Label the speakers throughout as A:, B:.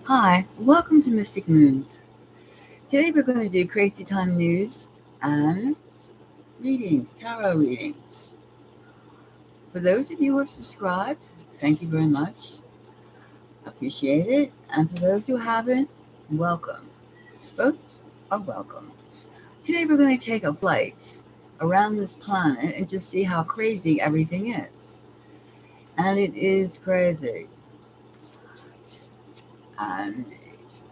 A: Hi, welcome to Mystic Moons. Today we're going to do crazy time news and readings, tarot readings. For those of you who have subscribed, thank you very much. Appreciate it. And for those who haven't, welcome. Both are welcome. Today we're going to take a flight around this planet and just see how crazy everything is. And it is crazy. And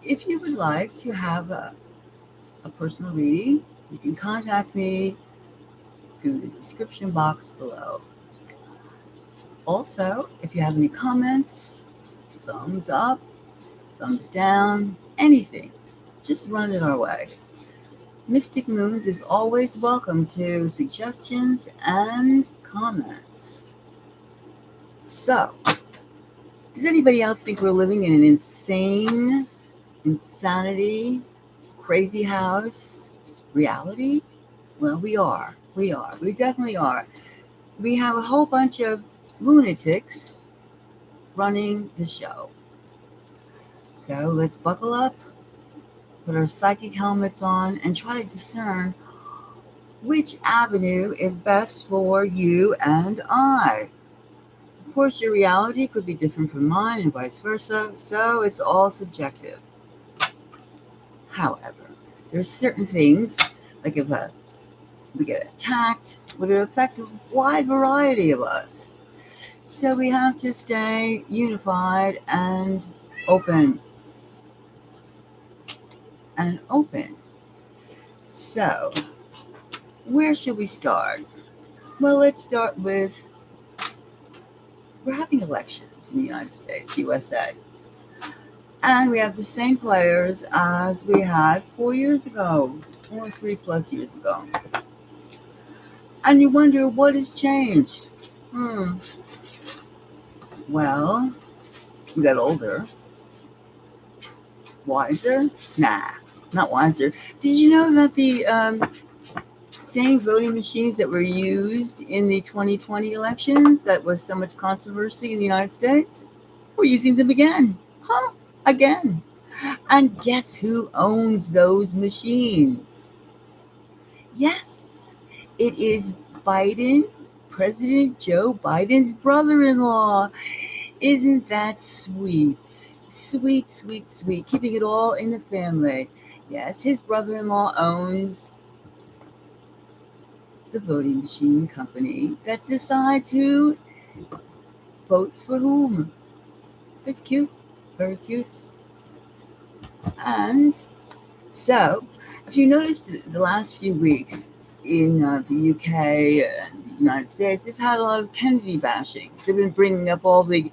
A: if you would like to have a personal reading, you can contact me through the description box below. Also, if you have any comments, thumbs up, thumbs down, anything, just run it our way. Mystic Moons is always welcome to suggestions and comments. So, does anybody else think we're living in an insanity, crazy house reality? Well, we are. We definitely are. We have a whole bunch of lunatics running the show. So let's buckle up, put our psychic helmets on, and try to discern which avenue is best for you and I. Of course, your reality could be different from mine and vice versa, so it's all subjective. However, there's certain things, like if we get attacked, would affect a wide variety of us. So we have to stay unified and open. So, where should we start? Well, let's start with we're having elections in the United States, USA. And we have the same players as we had 4 years ago, or 3+ years ago. And you wonder what has changed. Well, we got older. Wiser? Nah, not wiser. Did you know that the same voting machines that were used in the 2020 elections that was so much controversy in the United States, we're using them again? Again. And guess who owns those machines? Yes, it is Biden, President Joe Biden's brother-in-law. Isn't that sweet? Sweet, sweet, sweet. Keeping it all in the family. Yes, his brother-in-law owns the voting machine company that decides who votes for whom. It's cute. Very cute. And so, if you noticed the last few weeks in the UK and the United States, they've had a lot of Kennedy bashing. They've been bringing up all the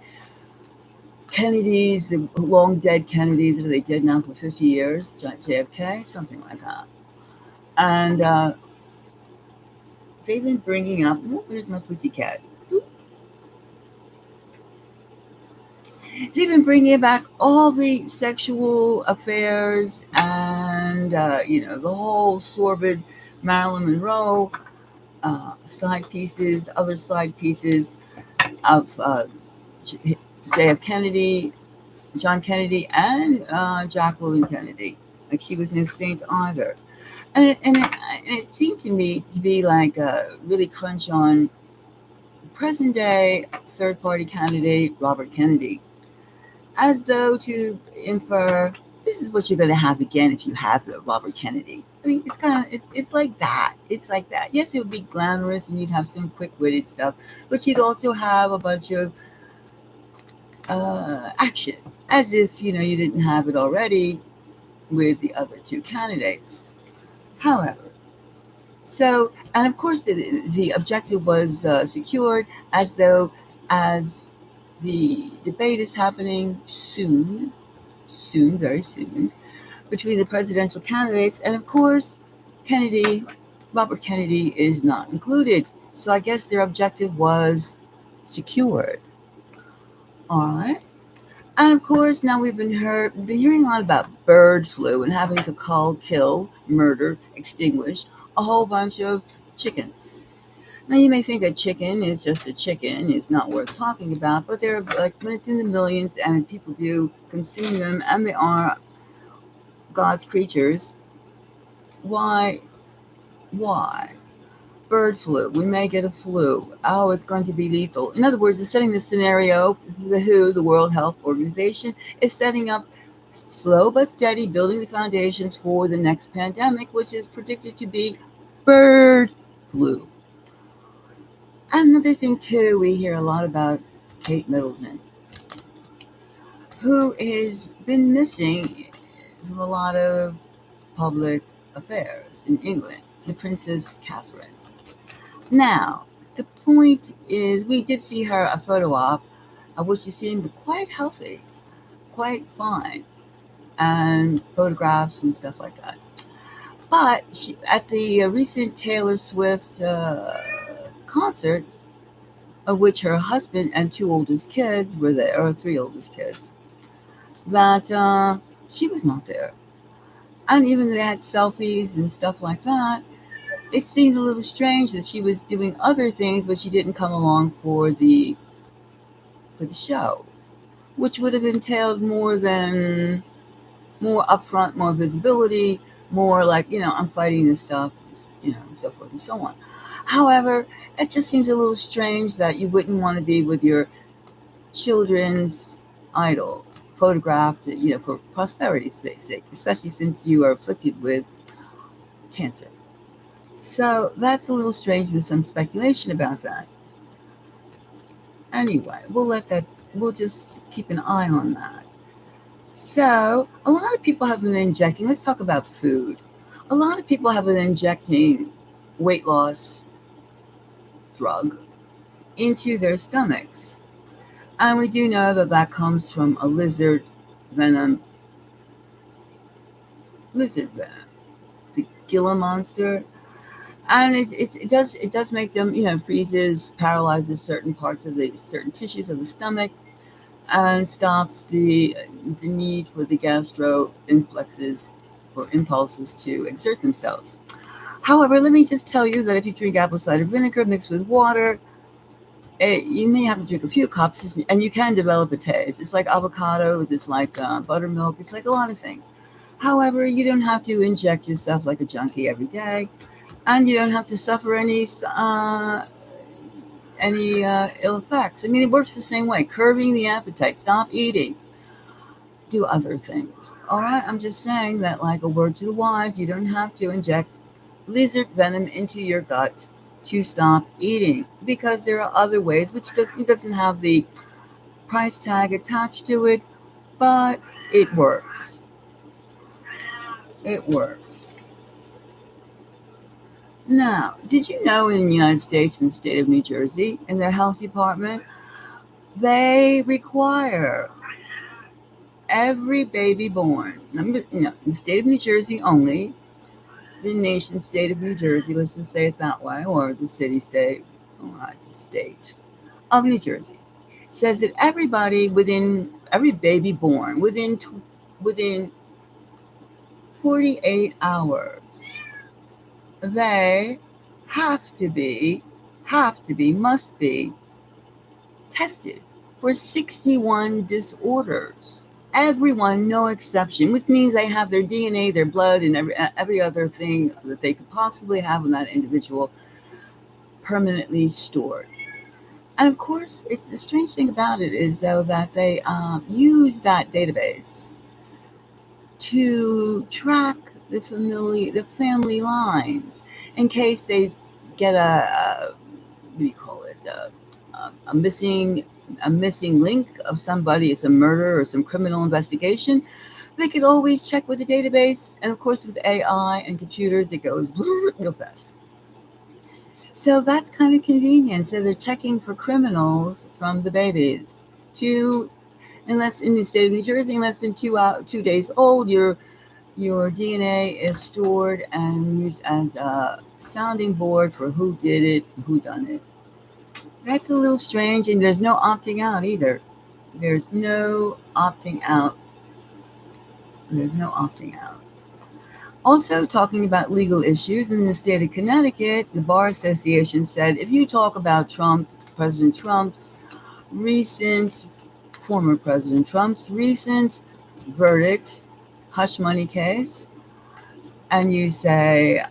A: Kennedys, the long dead Kennedys. Are they dead now for 50 years? JFK, something like that. And they've been bringing up, where's my pussycat? They've been bringing back all the sexual affairs and, the whole sordid Marilyn Monroe side pieces, other side pieces of John Kennedy, and Jacqueline Kennedy. Like she was no saint either. And it seemed to me to be like a really crunch on present day third party candidate Robert Kennedy, as though to infer this is what you're going to have again if you have Robert Kennedy. I mean, it's like that. It's like that. Yes, it would be glamorous and you'd have some quick witted stuff, but you'd also have a bunch of action, as if you didn't have it already with the other two candidates. However, and of course the objective was secured, as the debate is happening soon, very soon, between the presidential candidates, and of course Robert Kennedy is not included. So I guess their objective was secured. All right. And of course, now we've been hearing a lot about bird flu and having to kill, murder, extinguish a whole bunch of chickens. Now you may think a chicken is just a chicken, it's not worth talking about, but they're like when it's in the millions and people do consume them and they are God's creatures, why? Why? Bird flu. We may get a flu. Oh, it's going to be lethal. In other words, it's setting the scenario. The WHO, the World Health Organization, is setting up slow but steady, building the foundations for the next pandemic, which is predicted to be bird flu. Another thing, too, we hear a lot about Kate Middleton, who has been missing from a lot of public affairs in England, the Princess Catherine. Now, the point is, we did see her a photo op of which she seemed quite healthy, quite fine, and photographs and stuff like that. But she, at the recent Taylor Swift concert, of which her husband and two oldest kids were there, or three oldest kids, that she was not there. And even they had selfies and stuff like that. It seemed a little strange that she was doing other things, but she didn't come along for the show, which would have entailed more upfront, more visibility, more like, I'm fighting this stuff, so forth and so on. However, it just seems a little strange that you wouldn't want to be with your children's idol photographed, for prosperity's sake, especially since you are afflicted with cancer. So that's a little strange. There's some speculation about that. Anyway, we'll just keep an eye on that. So a lot of people have been injecting, let's talk about food. A lot of people have been injecting weight loss drug into their stomachs. And we do know that that comes from a lizard venom, the Gila monster. And it does make them, freezes, paralyzes certain parts of certain tissues of the stomach, and stops the need for the gastro influxes or impulses to exert themselves. However, let me just tell you that if you drink apple cider vinegar mixed with water, you may have to drink a few cups, and you can develop a taste. It's like avocados, it's like buttermilk, it's like a lot of things. However, you don't have to inject yourself like a junkie every day, and you don't have to suffer any ill effects. I mean, it works the same way. Curbing the appetite, stop eating, do other things. All right, I'm just saying that, like a word to the wise, you don't have to inject lizard venom into your gut to stop eating, because there are other ways, which doesn't have the price tag attached to it, but it works. It works. Now, did you know in the United States, in the state of New Jersey, in their health department, they require every baby born, in the state of New Jersey only, the nation state of New Jersey, let's just say it that way, or the city-state, all right, the state of New Jersey, says that every baby born within 48 hours, they must be tested for 61 disorders. Everyone, no exception, which means they have their DNA, their blood, and every other thing that they could possibly have in that individual permanently stored. And of course, the strange thing about it is, though, that they use that database to track the family lines in case they get a missing link of somebody. It's a murder or some criminal investigation. They could always check with the database, and of course with AI and computers, it goes real fast. So that's kind of convenient. So they're checking for criminals from the babies. Unless in the state of New Jersey, in less than 2 days old, your DNA is stored and used as a sounding board for who did it, who done it. That's a little strange, and there's no opting out either. There's no opting out. Also, talking about legal issues in the state of Connecticut, the Bar Association said if you talk about President Trump's recent, former President Trump's recent verdict, hush money case, and you say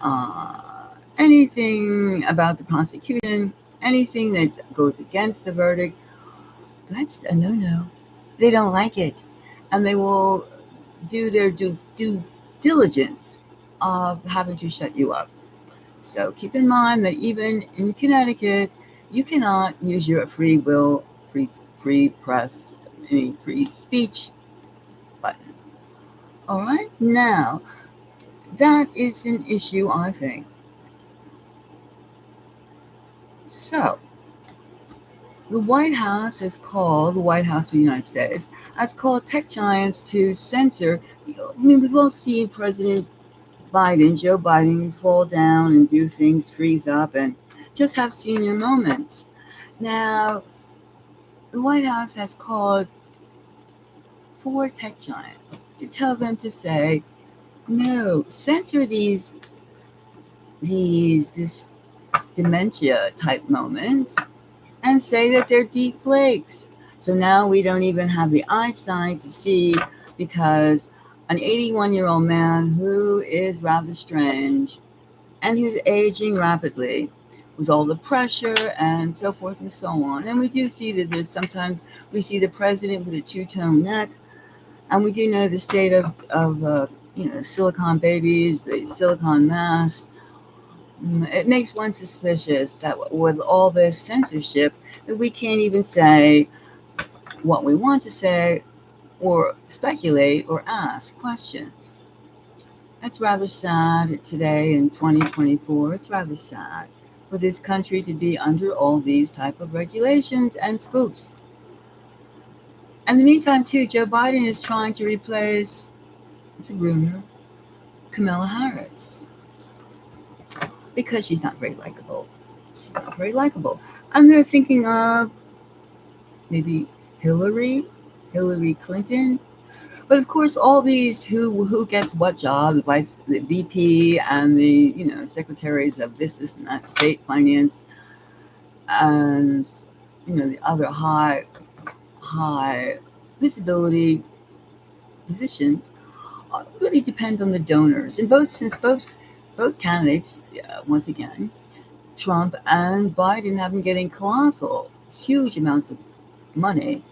A: anything about the prosecution, anything that goes against the verdict, that's a no-no. They don't like it, and they will do their due diligence of having to shut you up. So keep in mind that even in Connecticut, you cannot use your free will, free press, any free speech button. All right, now that is an issue, I think. So the White House has called, the White House of the United States has called tech giants to censor. I mean, we've all seen President Biden, Joe Biden, fall down and do things, freeze up, and just have senior moments. Now, the White House has called 4 tech giants to tell them to say, no, censor this dementia type moments and say that they're deep flakes. So now we don't even have the eyesight to see, because an 81-year-old man who is rather strange and who's aging rapidly with all the pressure and so forth and so on. And we do see that there's sometimes we see the president with a two-tone neck, and we do know the state of silicone babies, the silicone masks. It makes one suspicious that with all this censorship, that we can't even say what we want to say or speculate or ask questions. That's rather sad today in 2024. It's rather sad for this country to be under all these type of regulations and spoofs. In the meantime, too, Joe Biden is trying to replace, it's a rumor, Kamala Harris, because she's not very likable. She's not very likable. And they're thinking of maybe Hillary Clinton. But of course, all these who gets what job, the VP and the secretaries of this and that, state finance, and the other high visibility positions really depend on the donors. And both candidates, once again, Trump and Biden, have been getting colossal, huge amounts of money,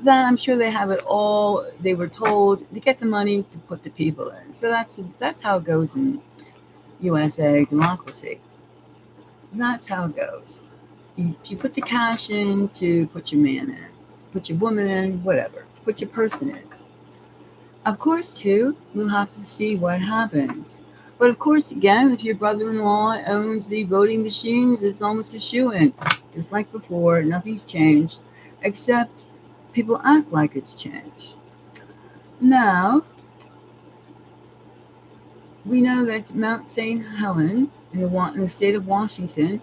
A: that I'm sure they have it all. They were told to get the money to put the people in. So that's how it goes in USA democracy. That's how it goes. You put the cash in to put your man in, put your woman in, whatever, put your person in. Of course, too, we'll have to see what happens. But of course, again, if your brother-in-law owns the voting machines, it's almost a shoo-in. Just like before, nothing's changed, except people act like it's changed. Now, we know that Mount St. Helens in the state of Washington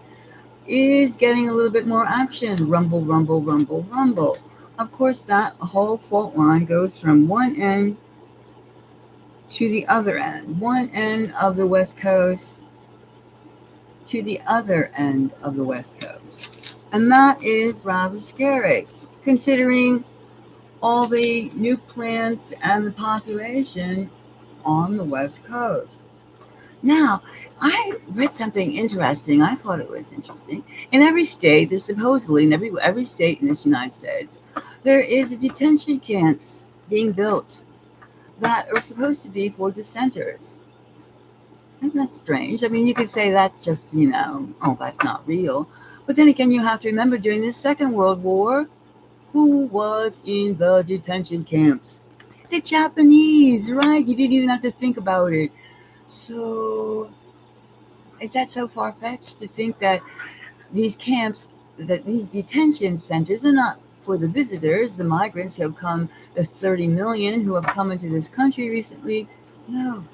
A: is getting a little bit more action. Rumble, rumble, rumble, rumble. Of course, that whole fault line goes from one end to the other end. One end of the West Coast to the other end of the West Coast. And that is rather scary, considering all the nuke plants and the population on the West Coast. Now, I read something interesting. I thought it was interesting. In every state, there's supposedly in every state in this United States, there is a detention camps being built that are supposed to be for dissenters. Isn't that strange? I mean, you could say that's just, that's not real. But then again, you have to remember during the Second World War, who was in the detention camps? The Japanese, right? You didn't even have to think about it. So, is that so far-fetched to think that these camps, that these detention centers are not for the visitors, the migrants who have come, the 30 million who have come into this country recently? No.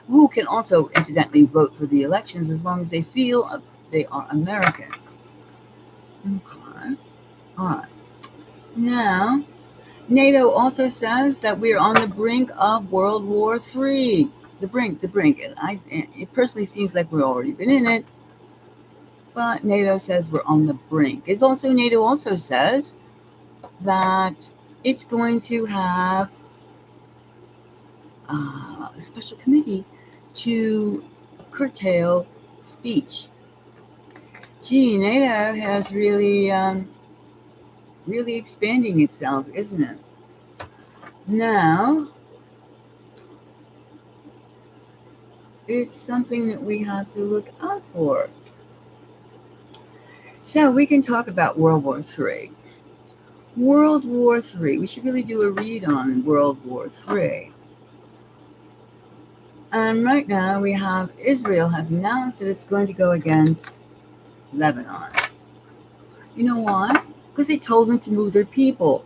A: Who can also, incidentally, vote for the elections as long as they feel they are Americans. Okay. All right. Now, NATO also says that we're on the brink of World War III. the brink. And it personally seems like we've already been in it, but NATO says we're on the brink. NATO also says that it's going to have a special committee to curtail speech. Gee, NATO has really expanding itself, isn't it? Now, it's something that we have to look out for. So we can talk about World War III. World War III. We should really do a read on World War III. And right now we have Israel has announced that it's going to go against Lebanon. You know why? Because they told them to move their people.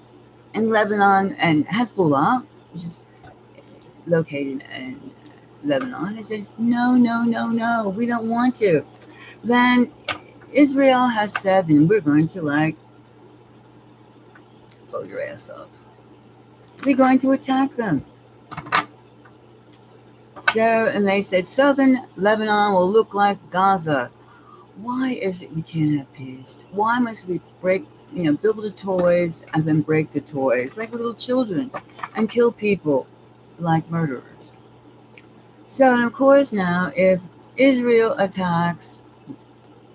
A: And Lebanon and Hezbollah, which is located in Lebanon, they said, no, we don't want to. Then Israel has said, then we're going to blow your ass up. We're going to attack them. So, and they said, southern Lebanon will look like Gaza. Why is it we can't have peace? Why must we build the toys and then break the toys like little children and kill people like murderers? So, of course, now if Israel attacks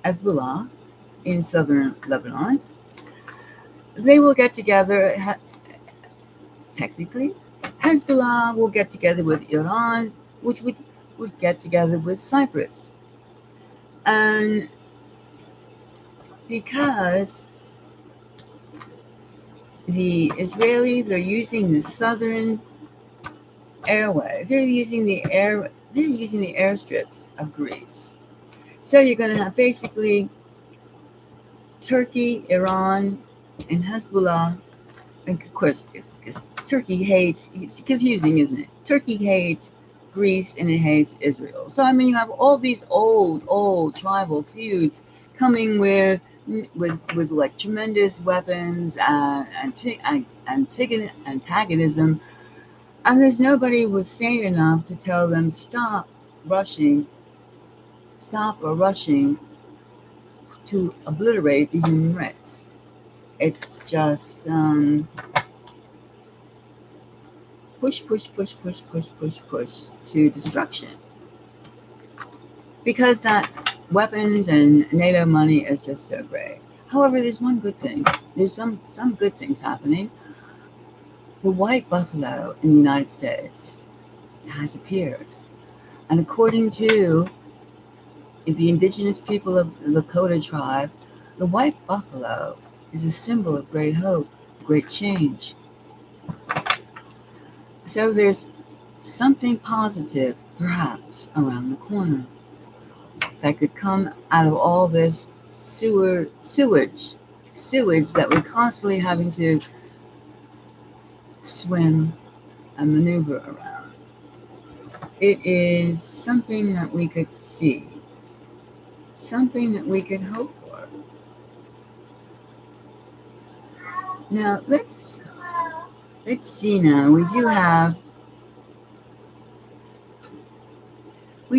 A: Hezbollah in southern Lebanon, they will get together. Technically, Hezbollah will get together with Iran, which would get together with Cyprus. And because the Israelis are using the southern airway, they're using the airstrips of Greece. So you're going to have basically Turkey, Iran, and Hezbollah. And of course, Turkey hates, it's confusing, isn't it? Turkey hates Greece and it hates Israel. So, I mean, you have all these old tribal feuds coming with like tremendous weapons and antagonism. And there's nobody who's sane enough to tell them stop rushing to obliterate the human race. It's just push to destruction. Because that weapons and NATO money is just so great. However, there's one good thing. There's some good things happening. The white buffalo in the United States has appeared. And according to the indigenous people of the Lakota tribe, the white buffalo is a symbol of great hope, great change. So there's something positive, perhaps, around the corner that could come out of all this sewage that we're constantly having to swim and maneuver around. It is something that we could see, something that we could hope for. Now let's see. Now we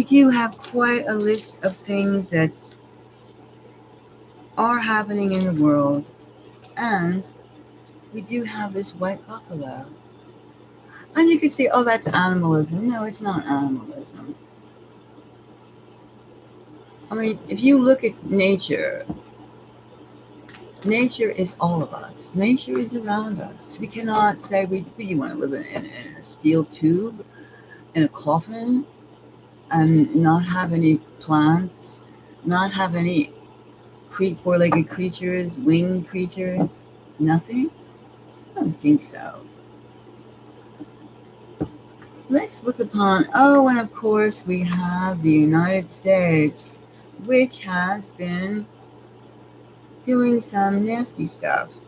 A: do have quite a list of things that are happening in the world, and we do have this white buffalo. And you can say, oh, that's animalism. No, it's not animalism. I mean, if you look at nature is all of us. Nature is around us. We cannot say you want to live in a steel tube, in a coffin, and not have any plants, not have any four-legged creatures, winged creatures, nothing? I don't think so. Let's look upon, and of course we have the United States, which has been doing some nasty stuff.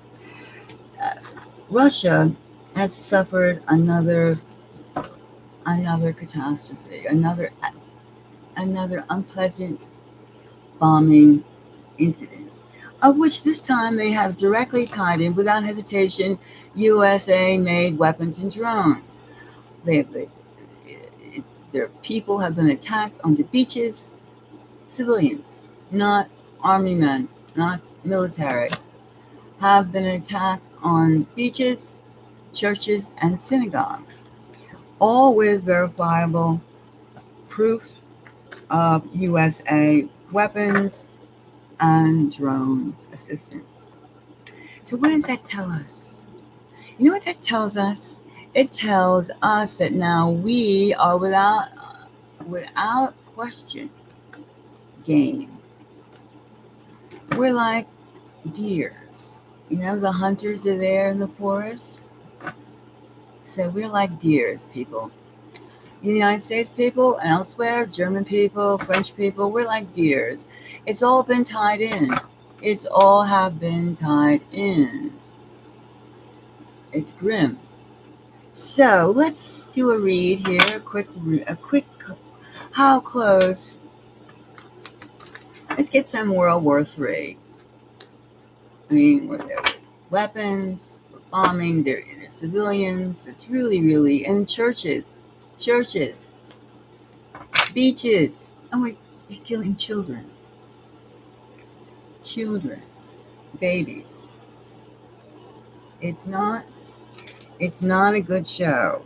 A: Russia has suffered another catastrophe, another unpleasant bombing incident, of which this time they have directly tied in, without hesitation, USA-made weapons and drones. Their people have been attacked on the beaches. Civilians, not army men, not military, have been attacked on beaches, churches, and synagogues, all with verifiable proof of USA weapons and drones assistance. So what does that tell us? You know what that tells us? It tells us that now we are without question game. We're like deers. You know, the hunters are there in the forest. So we're like deers, people. In the United States, people, and elsewhere, German people, French people, we're like deers. It's all been tied in. It's all have been tied in. It's grim. So let's do a read here. A quick. How close? Let's get some World War III. I mean, where there were weapons, bombing, they're civilians. It's really, and churches, beaches. Oh, we're killing children, babies. It's not a good show.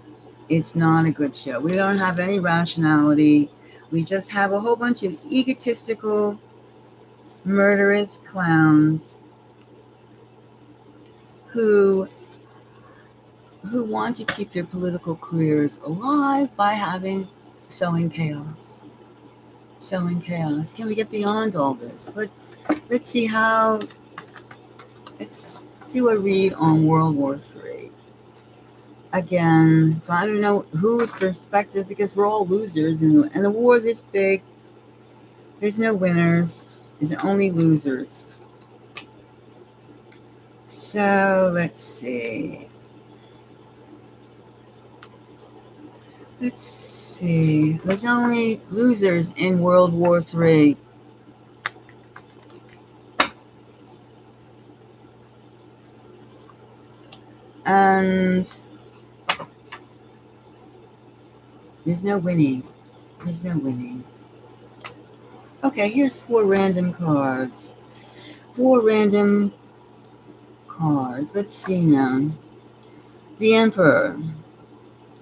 A: It's not a good show. We don't have any rationality. We just have a whole bunch of egotistical, murderous clowns who want to keep their political careers alive by sowing chaos. Can we get beyond all this? But let's see let's do a read on World War III. Again, I don't know whose perspective, because we're all losers in a war this big. There's no winners. There's only losers. So let's see. There's only losers in World War III. And there's no winning. Okay, here's 4 random cards. Let's see now. The Emperor.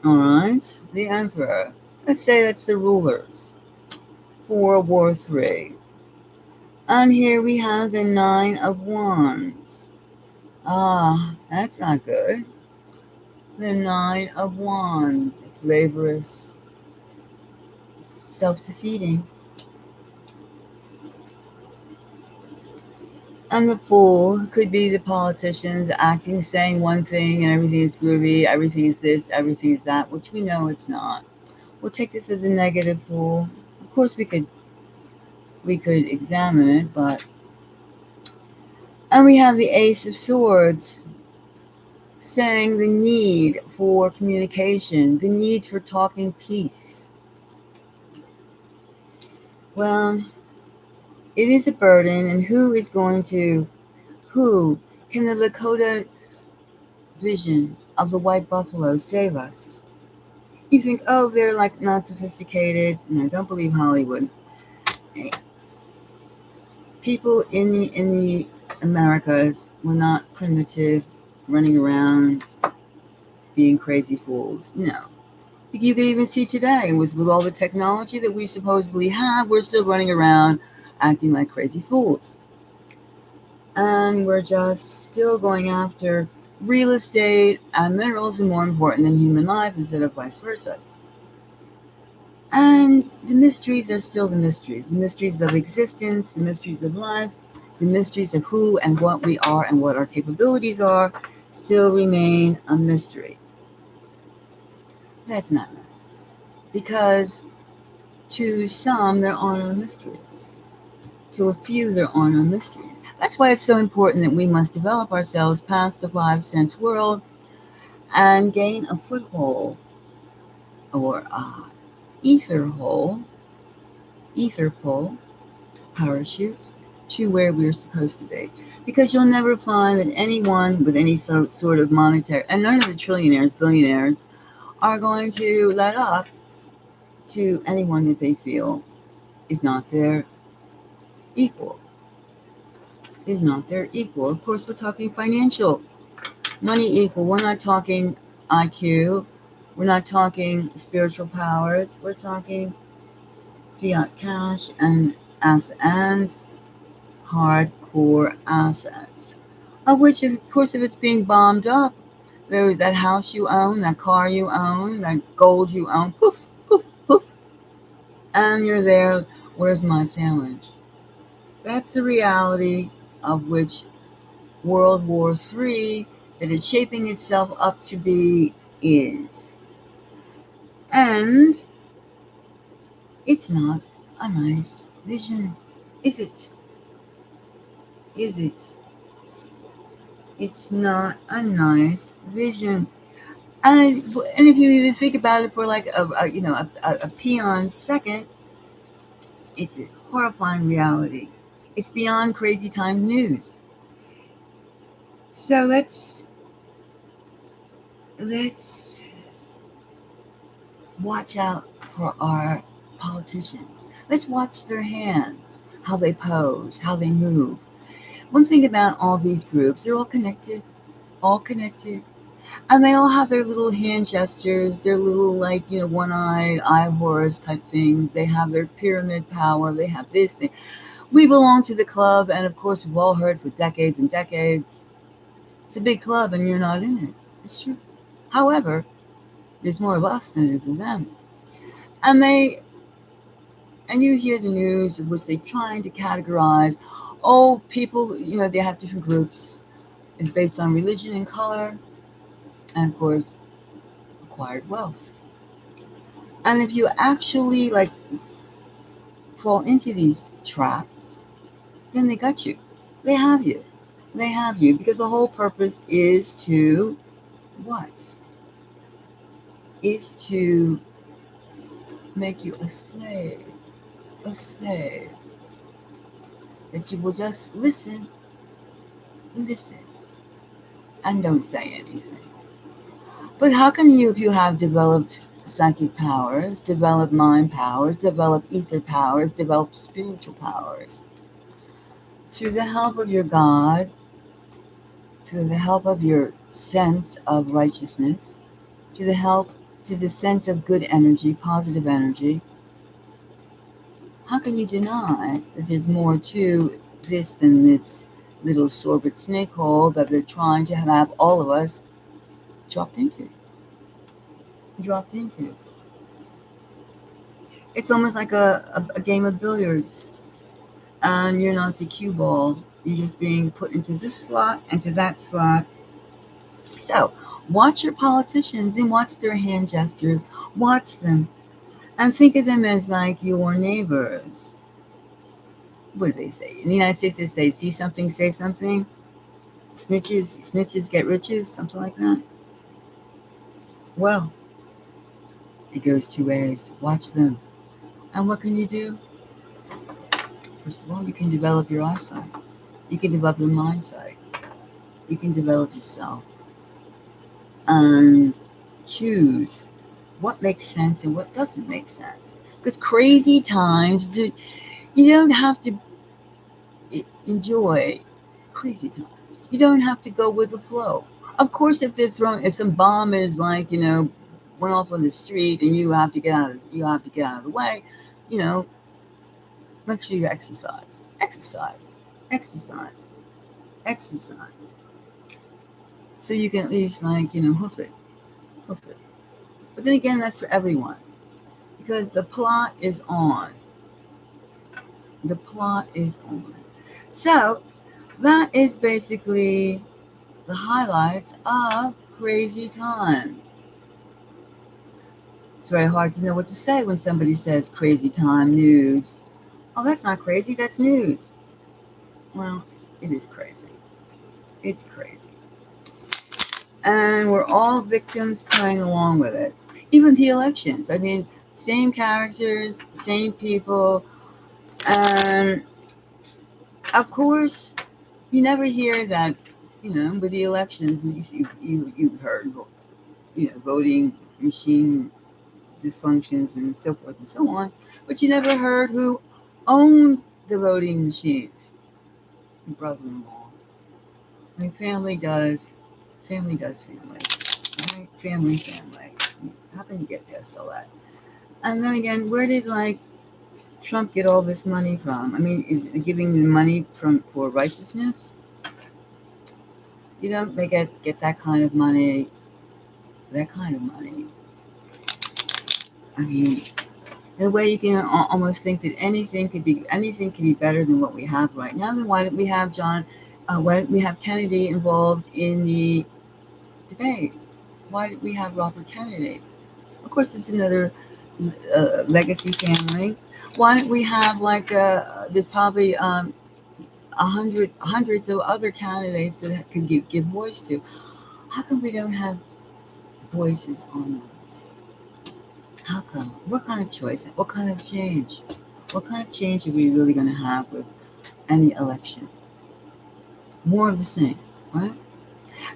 A: All right, the Emperor. Let's say that's the rulers for World War III. And here we have the 9 of Wands. That's not good. The 9 of Wands. It's laborious. Self-defeating. And the Fool could be the politicians saying one thing and everything is groovy, everything is this, everything is that, which we know it's not. We'll take this as a negative Fool. Of course we could examine it, but... And we have the Ace of Swords saying the need for communication, the need for talking peace. Well, it is a burden, and who can the Lakota vision of the white buffalo save us? You think, oh, they're like not sophisticated. No, don't believe Hollywood. People in the Americas were not primitive, running around being crazy fools. No. You can even see today, with all the technology that we supposedly have, we're still running around acting like crazy fools. And we're just still going after real estate and minerals are more important than human life instead of vice versa. And the mysteries are still the mysteries of existence, the mysteries of life, the mysteries of who and what we are and what our capabilities are still remain a mystery. That's not nice, because to some there are no mysteries. To a few there are no mysteries. That's why it's so important that we must develop ourselves past the 5 sense world and gain a foothold or ether pole, parachute to where we're supposed to be. Because you'll never find that anyone with any sort of monetary, and none of the trillionaires, billionaires, are going to let up to anyone that they feel is not their equal. Is not their equal. Of course, we're talking financial, money equal. We're not talking IQ. We're not talking spiritual powers. We're talking fiat cash and hardcore assets. Of which, of course, if it's being bombed up, there's that house you own, that car you own, that gold you own, poof, poof, poof. And you're there, where's my sandwich? That's the reality of which World War III, that is shaping itself up to be, is. And it's not a nice vision, is it? Is it? It's not a nice vision. And if you even think about it for like a peon second, it's a horrifying reality. It's beyond crazy time news. So let's watch out for our politicians. Let's watch their hands, how they pose, how they move. One thing about all these groups, they're all connected, and they all have their little hand gestures, their little one-eyed eye horse type things. They have their pyramid power. They have this thing. We belong to the club, and of course, we've all heard for decades and decades. It's a big club, and you're not in it. It's true. However, there's more of us than it is of them. And you hear the news in which they're trying to categorize, people, they have different groups. It's based on religion and color, and of course, acquired wealth. And if you actually fall into these traps, then they got you. They have you. They have you because the whole purpose is to what? Is to make you a slave. A slave. That you will just listen, and don't say anything. But how can you, if you have developed psychic powers, develop mind powers, develop ether powers, develop spiritual powers, through the help of your God, through the help of your sense of righteousness, to the sense of good energy, positive energy, how can you deny that there's more to this than this little sorbet snake hole that they're trying to have all of us dropped into? It's almost like a game of billiards, and you're not the cue ball. You're just being put into this slot, into that slot. So watch your politicians and watch their hand gestures. Watch them and think of them as like your neighbors. What do they say? In the United States, they say, see something, say something. Snitches get riches, something like that. Well, it goes two ways. Watch them. And what can you do? First of all, you can develop your eyesight. You can develop your mindset. You can develop yourself. And choose what makes sense and what doesn't make sense. Because crazy times, you don't have to enjoy crazy times. You don't have to go with the flow. Of course, if some bomb is went off on the street and you have to get out of the way, make sure you exercise. So you can at least hoof it. But then again, that's for everyone, because the plot is on. So that is basically the highlights of crazy times. It's very hard to know what to say when somebody says crazy time news. Oh, that's not crazy, that's news. Well, it is crazy. It's crazy. And we're all victims playing along with it. Even the elections. I mean, same characters, same people. And of course, you never hear that, with the elections, you've heard, voting machine dysfunctions and so forth and so on. But you never heard who owned the voting machines. Brother-in-law. I mean, family does family. Right? Family. How can you get past all that? And then again, where did like Trump get all this money from? I mean, is it giving the money for righteousness? You don't get that kind of money. That kind of money. I mean, in a way, you can almost think that anything could be better than what we have right now. Then why didn't we have why didn't we have Kennedy involved in the debate? Why did we have Robert Kennedy? Of course, it's another legacy family. Why don't we have there's probably hundreds of other candidates that could give voice to. How come we don't have voices on those? How come? What kind of choice? What kind of change? What kind of change are we really going to have with any election? More of the same, right?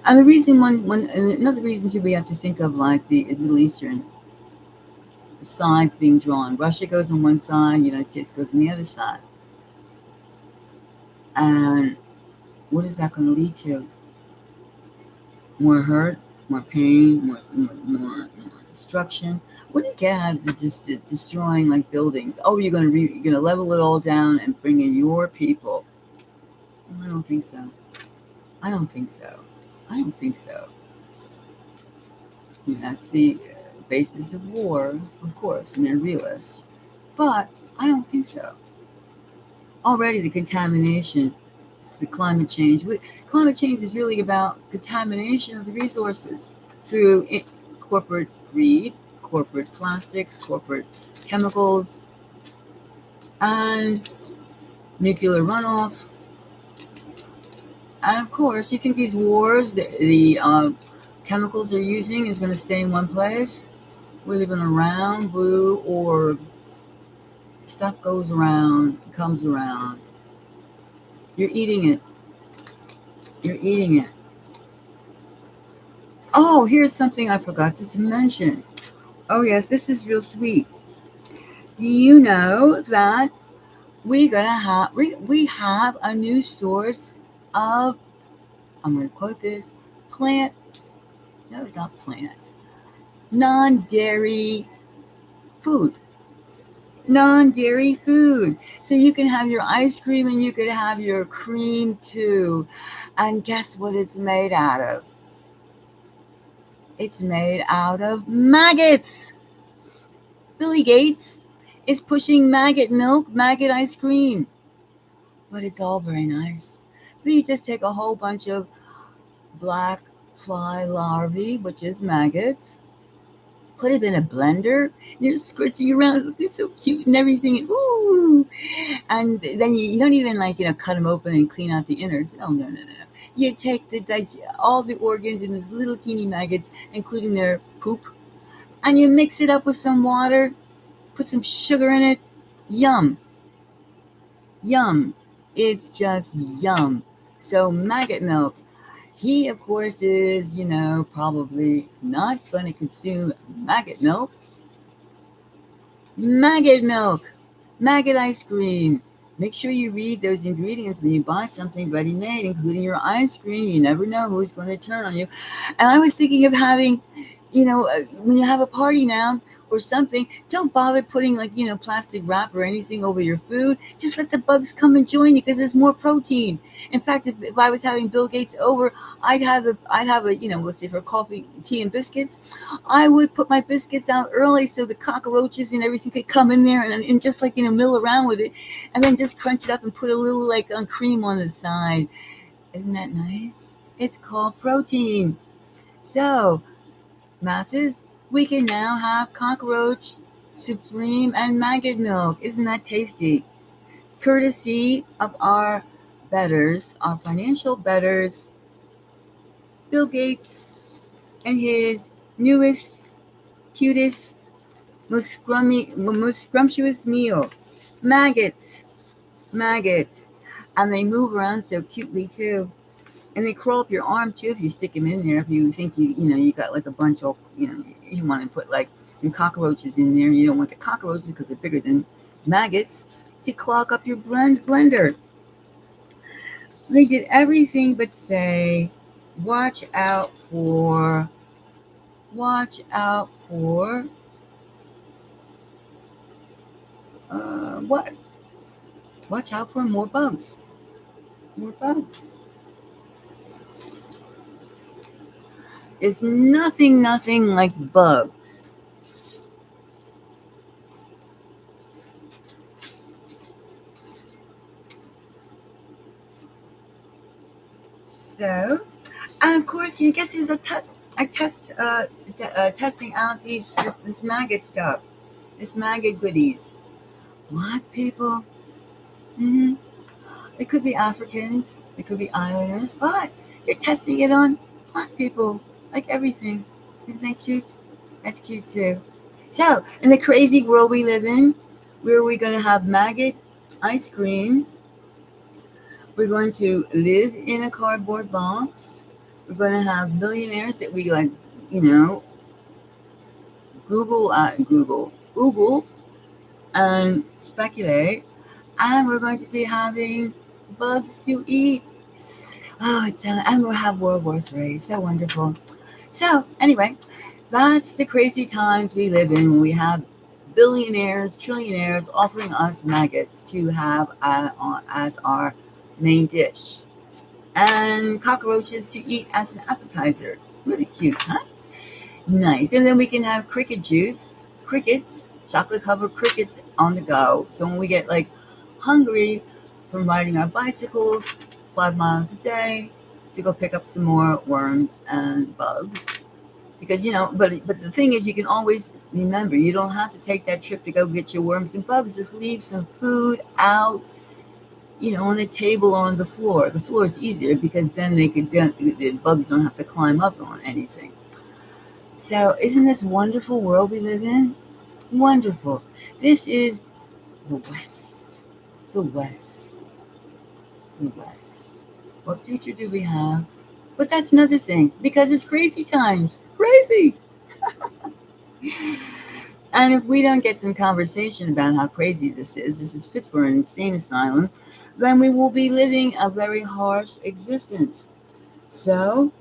A: And the reason another reason too, we have to think of like the Middle Eastern sides being drawn. Russia goes on one side, the United States goes on the other side. And what is that going to lead to? More hurt, more pain, more destruction. What do you get out of just destroying like buildings? Oh, you're gonna level it all down and bring in your people? Well, I don't think so. I don't think so. I mean, that's the basis of war, of course, and they're realists. But I don't think so. Already the contamination, the climate change. Climate change is really about contamination of the resources through corporate greed, corporate plastics, corporate chemicals, and nuclear runoff. And of course, you think these wars, the chemicals they're using is going to stay in one place? We're living around blue orb. Stuff goes around, comes around. You're eating it. Oh, here's something I forgot to mention. Oh yes, this is real sweet. Do you know that we have a new source of, I'm going to quote this, plant, no, it's not plant, non-dairy food. Non-dairy food. So you can have your ice cream and you could have your cream too. And guess what it's made out of? It's made out of maggots. Billy Gates is pushing maggot milk, maggot ice cream. But it's all very nice. Then you just take a whole bunch of black fly larvae, which is maggots, put it in a blender, you're squirting around, looking so cute and everything. Ooh! And then you don't even cut them open and clean out the innards. Oh, no. You take all the organs in these little teeny maggots, including their poop, and you mix it up with some water, put some sugar in it. Yum. Yum. It's just yum. So maggot milk. He, of course, is, probably not going to consume maggot milk. Maggot milk. Maggot ice cream. Make sure you read those ingredients when you buy something ready-made, including your ice cream. You never know who's going to turn on you. And I was thinking of having, when you have a party now or something, don't bother putting plastic wrap or anything over your food. Just let the bugs come and join you because there's more protein. In fact, if I was having Bill Gates over, I'd have a let's say for coffee, tea, and biscuits, I would put my biscuits out early so the cockroaches and everything could come in there and just mill around with it, and then just crunch it up and put a little cream on the side. Isn't that nice? It's called protein. So, masses, we can now have cockroach, supreme, and maggot milk. Isn't that tasty? Courtesy of our betters, our financial betters, Bill Gates and his newest, cutest, most scrumptious meal. Maggots. And they move around so cutely too. And they crawl up your arm too if you stick them in there. If you think you got a bunch of, you want to put some cockroaches in there. You don't want the cockroaches because they're bigger than maggots to clog up your blender. They did everything but say, watch out for, watch out for, what? Watch out for more bugs. More bugs. There's nothing like bugs. So, and of course, you guess who's testing out this maggot stuff, this maggot goodies. Black people. Mm-hmm. It could be Africans, it could be islanders, but they're testing it on black people, like everything. Isn't that cute? That's cute too. So, in the crazy world we live in, where are we going to have maggot ice cream? We're going to live in a cardboard box. We're going to have billionaires that we like, you know, Google, and speculate. And we're going to be having bugs to eat. Oh, and we'll have World War III. So wonderful. So anyway, that's the crazy times we live in when we have billionaires, trillionaires offering us maggots to have as our main dish, and cockroaches to eat as an appetizer. Really cute, huh? Nice. And then we can have crickets, chocolate covered crickets on the go. So when we get like hungry from riding our bicycles 5 miles a day to go pick up some more worms and bugs. Because, but the thing is, you can always remember, you don't have to take that trip to go get your worms and bugs. Just leave some food out, on a table or on the floor. The floor is easier because then the bugs don't have to climb up on anything. So isn't this wonderful world we live in? Wonderful. This is the West. The West. The West. What future do we have? But that's another thing, because it's crazy times. Crazy. And if we don't get some conversation about how crazy this is fit for an insane asylum, then we will be living a very harsh existence. So,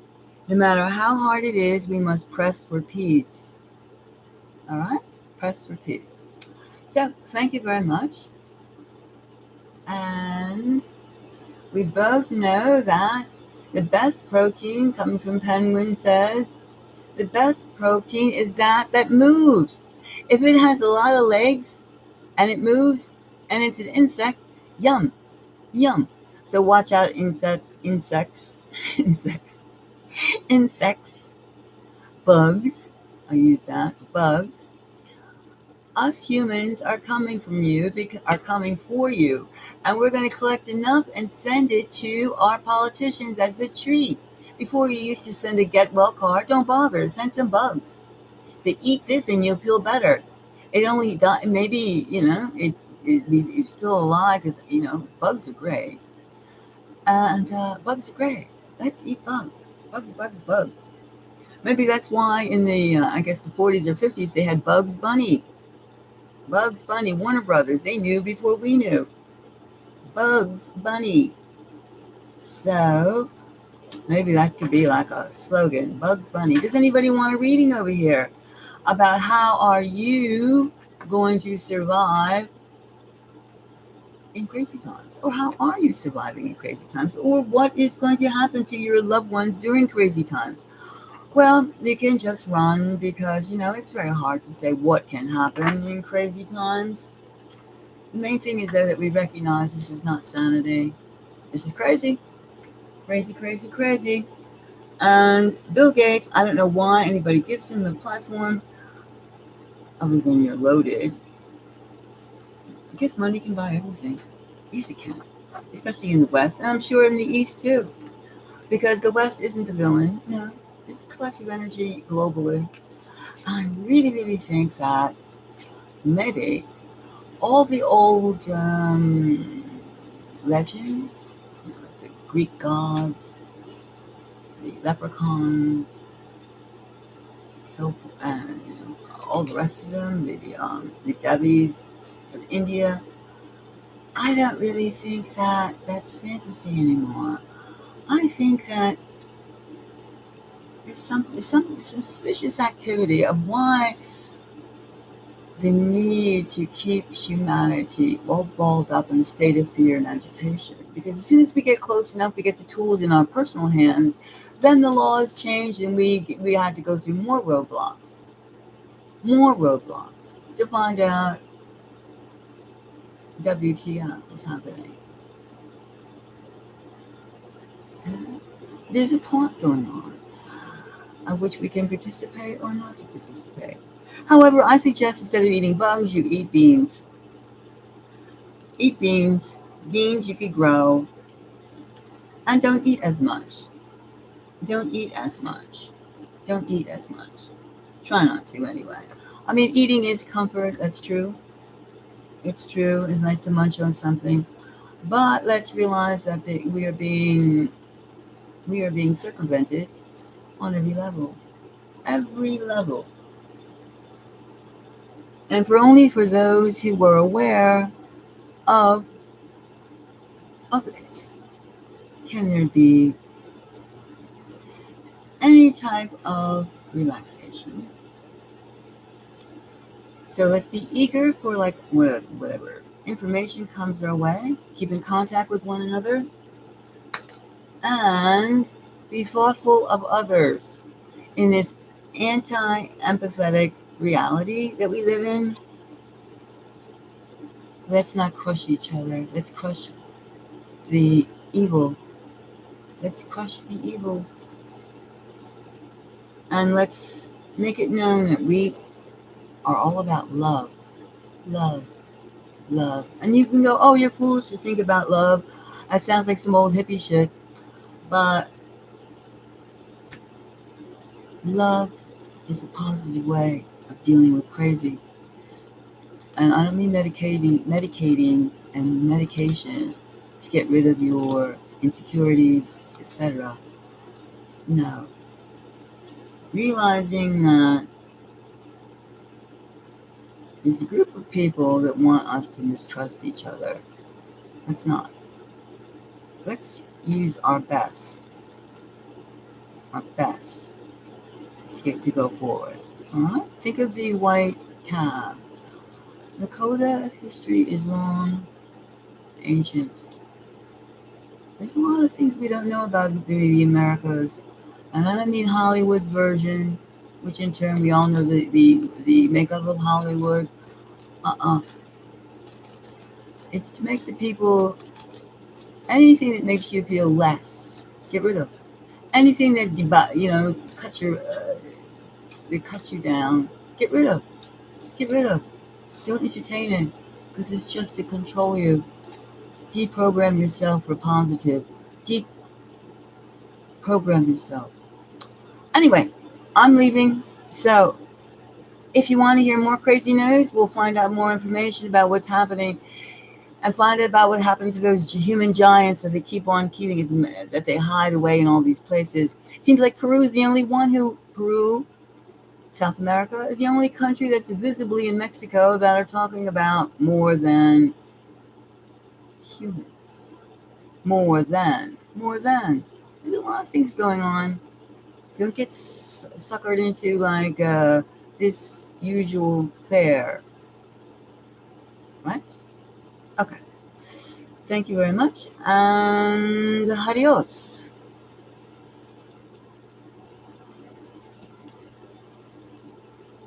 A: no matter how hard it is, we must press for peace. All right? Press for peace. So, thank you very much. And we both know that the best protein, coming from Penguin, says the best protein is that moves. If it has a lot of legs and it moves and it's an insect, yum, yum. So watch out, insects, bugs. I use that, bugs. Us humans are coming for you, and we're going to collect enough and send it to our politicians as a treat. Before you used to send a get well card, don't bother, send some bugs. Say, eat this and you'll feel better. It only maybe it's still alive because bugs are great, and bugs are great. Let's eat bugs. Bugs. Maybe that's why in the I guess the 40s or 50s they had Bugs Bunny. Bugs Bunny, Warner Brothers, they knew before we knew. Bugs Bunny. So maybe that could be like a slogan, Bugs Bunny. Does anybody want a reading over here about how are you going to survive in crazy times? Or how are you surviving in crazy times? Or what is going to happen to your loved ones during crazy times? Well, you can just run because, it's very hard to say what can happen in crazy times. The main thing is, though, that we recognize this is not sanity. This is crazy. Crazy. And Bill Gates, I don't know why anybody gives him a platform other than you're loaded. I guess money can buy everything. Yes, it can. Especially in the West. And I'm sure in the East, too. Because the West isn't the villain. No. It's collective energy globally. I really think that maybe all the old legends, the Greek gods, the leprechauns, so and all the rest of them, the Devis of India. I don't really think that that's fantasy anymore. I think that there's some suspicious activity of why the need to keep humanity all balled up in a state of fear and agitation. Because as soon as we get close enough, we get the tools in our personal hands, then the laws change and we had to go through more roadblocks to find out WTF is happening. And there's a plot going on of which we can participate or not to participate. However, I suggest instead of eating bugs, you eat beans. Eat beans. Beans you could grow. And don't eat as much. Don't eat as much. Don't eat as much. Try not to anyway. I mean, eating is comfort. That's true. It's true. It's nice to munch on something. But let's realize that we are being circumvented on every level. Every level. And for those who were aware of it, can there be any type of relaxation? So let's be eager for whatever information comes our way. Keep in contact with one another. And be thoughtful of others in this anti-empathetic reality that we live in. Let's not crush each other. Let's crush the evil. Let's crush the evil. And let's make it known that we are all about love. Love. Love. And you can go, oh, you're foolish to think about love. That sounds like some old hippie shit. But love is a positive way of dealing with crazy. And I don't mean medicating and medication to get rid of your insecurities, etc. No. Realizing that there's a group of people that want us to mistrust each other. Let's not. Let's use our best to go forward. All right? Think of the white cab. The coda of history is long, ancient. There's a lot of things we don't know about the Americas. And I don't mean Hollywood's version, which in turn we all know the makeup of Hollywood. It's to make the people, anything that makes you feel less, get rid of. Anything that cuts you down, get rid of. Don't entertain it, because it's just to control you. Deprogram yourself for positive. Deprogram yourself. Anyway, I'm leaving. So if you want to hear more crazy news, we'll find out more information about what's happening and find out about what happened to those human giants that they keep on keeping, that they hide away in all these places. It seems like Peru, South America, is the only country that's visibly in Mexico that are talking about more than humans. More than. There's a lot of things going on. Don't get suckered into this usual fare. Right? Okay. Thank you very much, and adios.